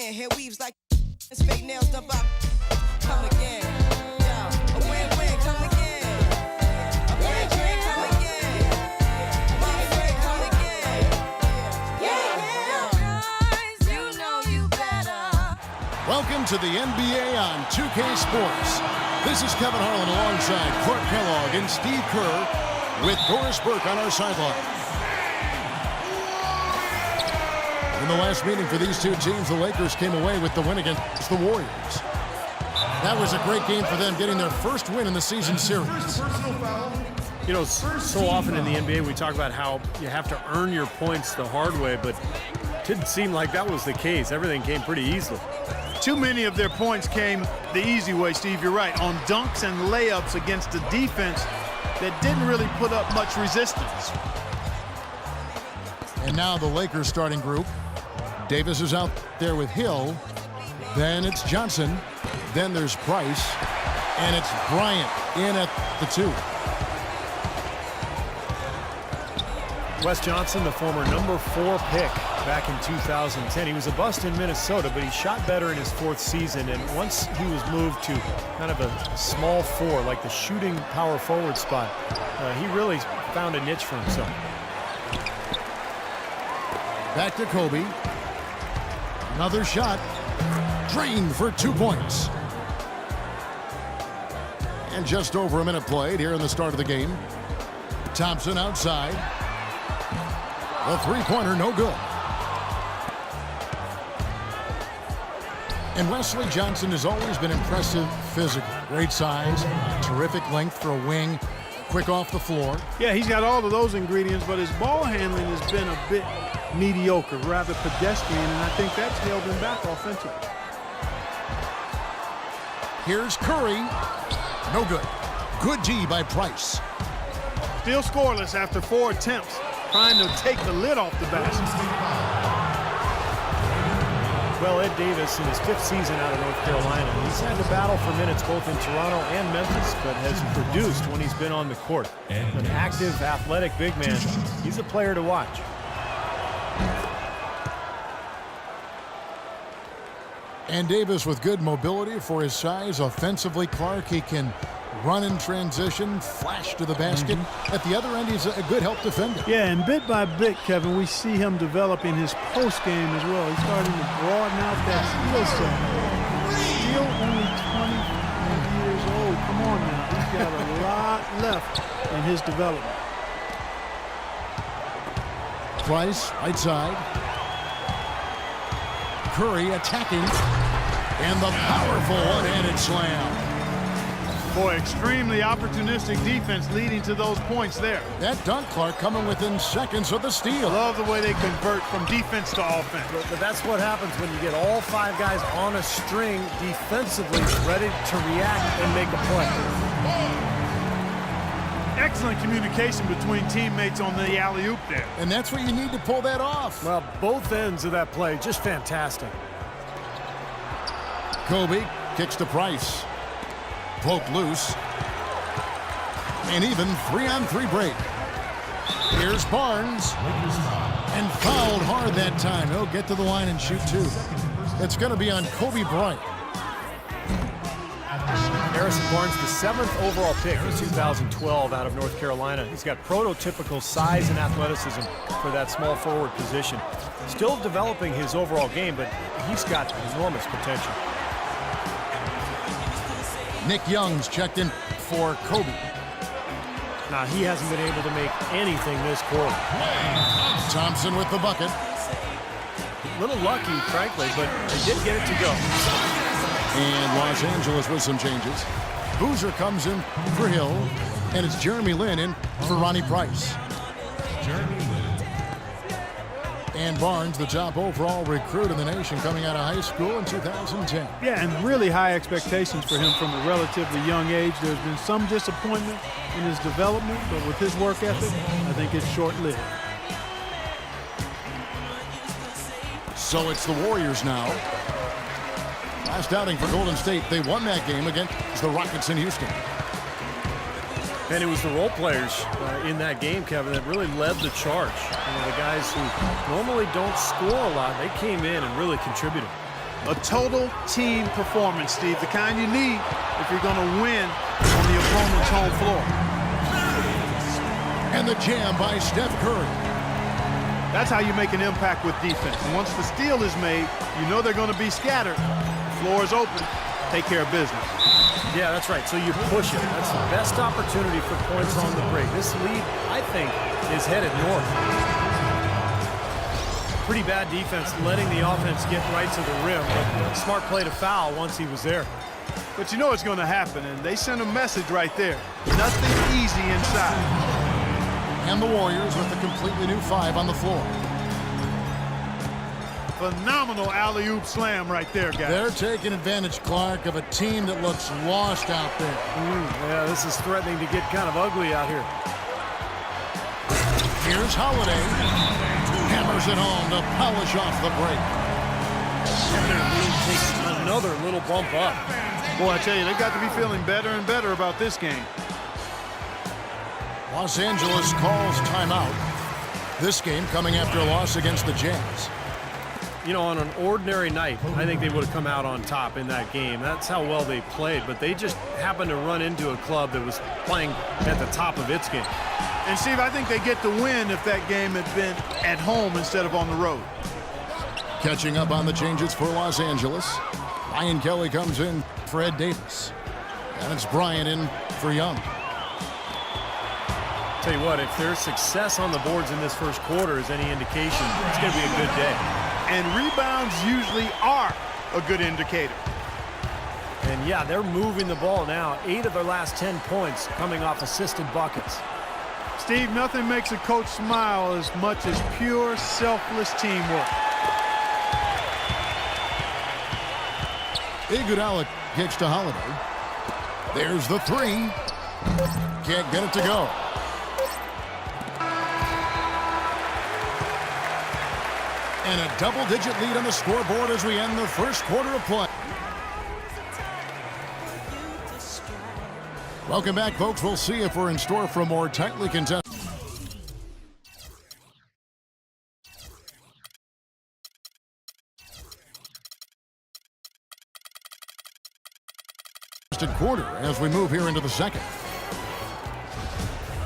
win. Hair weaves like his fake nails done by. Come again. Yeah. A win-win, come again. A win-win, come again. My friend, come again. Yeah. Guys, you know you better. Welcome to the NBA on 2K Sports. This is Kevin Harlan alongside Clark Kellogg and Steve Kerr with Doris Burke on our sideline. In the last meeting for these two teams, the Lakers came away with the win against the Warriors. That was a great game for them, getting their first win in the season series. You know, so often in the NBA we talk about how you have to earn your points the hard way, but it didn't seem like that was the case. Everything came pretty easily. Too many of their points came the easy way, Steve. You're right. On dunks and layups against a defense that didn't really put up much resistance. And now the Lakers starting group. Davis is out there with Hill. Then it's Johnson. Then there's Price. And it's Bryant in at the 2. Wes Johnson, the former number 4 pick back in 2010. He was a bust in Minnesota, but he shot better in his 4th season. And once he was moved to kind of a small 4, like the shooting power forward spot, he really found a niche for himself. Back to Kobe. Another shot. Drained for 2 points. And just over a minute played here in the start of the game. Thompson outside. The three-pointer no good. And Wesley Johnson has always been impressive physically. Great size, terrific length for a wing, quick off the floor. Yeah, he's got all of those ingredients, but his ball handling has been a bit mediocre, rather pedestrian, and I think that's held him back offensively. Here's Curry. No good. Good D by Price. Still scoreless after 4 attempts, trying to take the lid off the basket. Well, Ed Davis, in his 5th season out of North Carolina, he's had to battle for minutes both in Toronto and Memphis, but has produced when he's been on the court. An active, athletic big man. He's a player to watch. And Davis with good mobility for his size. Offensively, Clark, he can run in transition, flash to the basket. At the other end, he's a good help defender. Yeah, and bit by bit, Kevin, we see him develop in his post game as well. He's starting to broaden out that skill set. Still only 25 years old. Come on now. He's got a lot left in his development. Price, right side. Curry attacking. And the powerful one-handed slam. Boy, extremely opportunistic defense leading to those points there. That dunk, Clark, coming within seconds of the steal. Love the way they convert from defense to offense. But that's what happens when you get all 5 guys on a string defensively ready to react and make a play. Excellent communication between teammates on the alley-oop there. And that's what you need to pull that off. Well, both ends of that play, just fantastic. Kobe kicks to Price. Poked loose. And even 3-on-3 break. Here's Barnes. And fouled hard that time. He'll get to the line and shoot 2. It's going to be on Kobe Bryant. Harrison Barnes, the 7th overall pick in 2012 out of North Carolina. He's got prototypical size and athleticism for that small forward position. Still developing his overall game, but he's got enormous potential. Nick Young's checked in for Kobe. Now, he hasn't been able to make anything this quarter. Thompson with the bucket. A little lucky, frankly, but they did get it to go. And Los Angeles with some changes. Boozer comes in for Hill, and it's Jeremy Lin in for Ronnie Price. And Barnes, the top overall recruit in the nation, coming out of high school in 2010. Yeah, and really high expectations for him from a relatively young age. There's been some disappointment in his development, but with his work ethic, I think it's short-lived. So it's the Warriors now. Last outing for Golden State, they won that game against the Rockets in Houston. And it was the role players in that game, Kevin, that really led the charge. You know, the guys who normally don't score a lot, they came in and really contributed. A total team performance, Steve, the kind you need if you're going to win on the opponent's home floor. And the jam by Steph Curry. That's how you make an impact with defense. And once the steal is made, you know they're going to be scattered. The floor is open. Take care of business. Yeah, that's right. So you push it. That's the best opportunity for points on the break. This lead, I think, is headed north. Pretty bad defense letting the offense get right to the rim, but smart play to foul once he was there. But you know it's going to happen, and they sent a message right there. Nothing easy inside. And the Warriors with a completely new 5 on the floor. Phenomenal alley-oop slam right there, guys. They're taking advantage, Clark, of a team that looks lost out there. Yeah, this is threatening to get kind of ugly out here. Here's Holiday. Hammers it home to polish off the break. Takes another little bump up. Boy, I tell you, they've got to be feeling better and better about this game. Los Angeles calls timeout. This game coming after a loss against the Jazz. You know, on an ordinary night, I think they would have come out on top in that game. That's how well they played, but they just happened to run into a club that was playing at the top of its game. And Steve, I think they get the win if that game had been at home instead of on the road. Catching up on the changes for Los Angeles. Ryan Kelly comes in for Ed Davis. And it's Bryant in for Young. Tell you what, if there's success on the boards in this first quarter is any indication, it's going to be a good day. And rebounds usually are a good indicator. And yeah, they're moving the ball now. 8 of their last 10 points coming off assisted buckets. Steve, nothing makes a coach smile as much as pure, selfless teamwork. Iguodala kicks to Holiday. There's the 3. Can't get it to go. And a double-digit lead on the scoreboard as we end the first quarter of play. Welcome back, folks. We'll see if we're in store for a more tightly contested quarter as we move here into the second.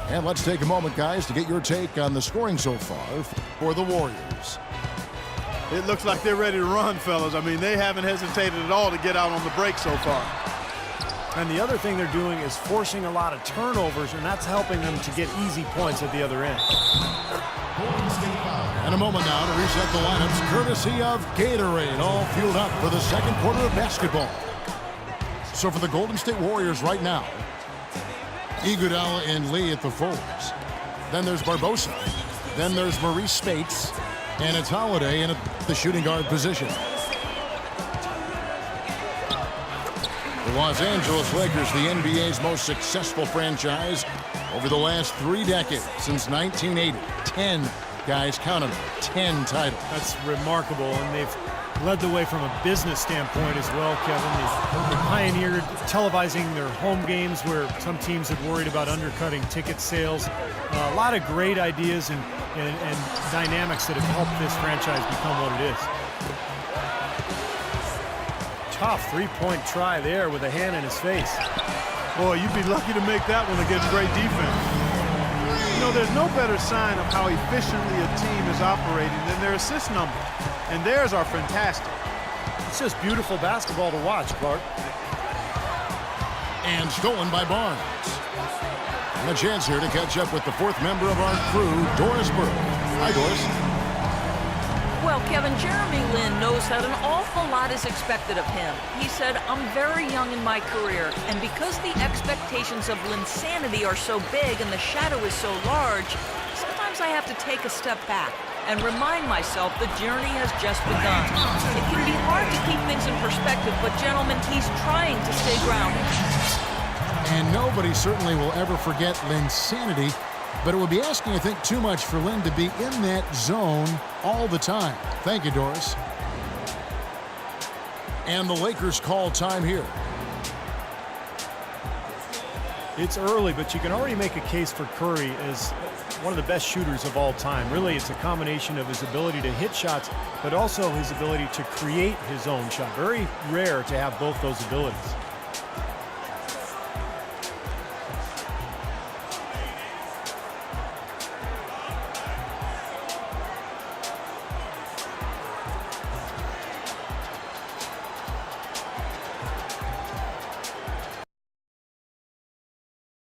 And let's take a moment, guys, to get your take on the scoring so far for the Warriors. It looks like they're ready to run, fellas. I mean, they haven't hesitated at all to get out on the break so far. And the other thing they're doing is forcing a lot of turnovers, and that's helping them to get easy points at the other end. And a moment now to reset the lineups, courtesy of Gatorade, all fueled up for the second quarter of basketball. So for the Golden State Warriors right now, Iguodala and Lee at the forwards. Then there's Barbosa. Then there's Maurice Spates. And it's Holiday in the shooting guard position. The Los Angeles Lakers, the NBA's most successful franchise over the last 3 decades, since 1980. 10, guys, count them, 10 titles. That's remarkable, and they've led the way from a business standpoint as well, Kevin. They pioneered televising their home games where some teams had worried about undercutting ticket sales. A lot of great ideas and dynamics that have helped this franchise become what it is. Tough three-point try there with a hand in his face. Boy, you'd be lucky to make that one against great defense. You know, there's no better sign of how efficiently a team is operating than their assist number. And theirs are fantastic. It's just beautiful basketball to watch, Clark. And stolen by Barnes. And a chance here to catch up with the 4th member of our crew, Doris Burke. Hi, Doris. Well, Kevin, Jeremy Lin knows that an awful lot is expected of him. He said, "I'm very young in my career, and because the expectations of Linsanity are so big and the shadow is so large, sometimes I have to take a step back and remind myself the journey has just begun." It can be hard to keep things in perspective, but gentlemen, he's trying to stay grounded. And nobody certainly will ever forget Linsanity, but it would be asking, I think, too much for Lin to be in that zone all the time. Thank you, Doris. And the Lakers call time here. It's early, but you can already make a case for Curry as one of the best shooters of all time. Really, it's a combination of his ability to hit shots, but also his ability to create his own shot. Very rare to have both those abilities.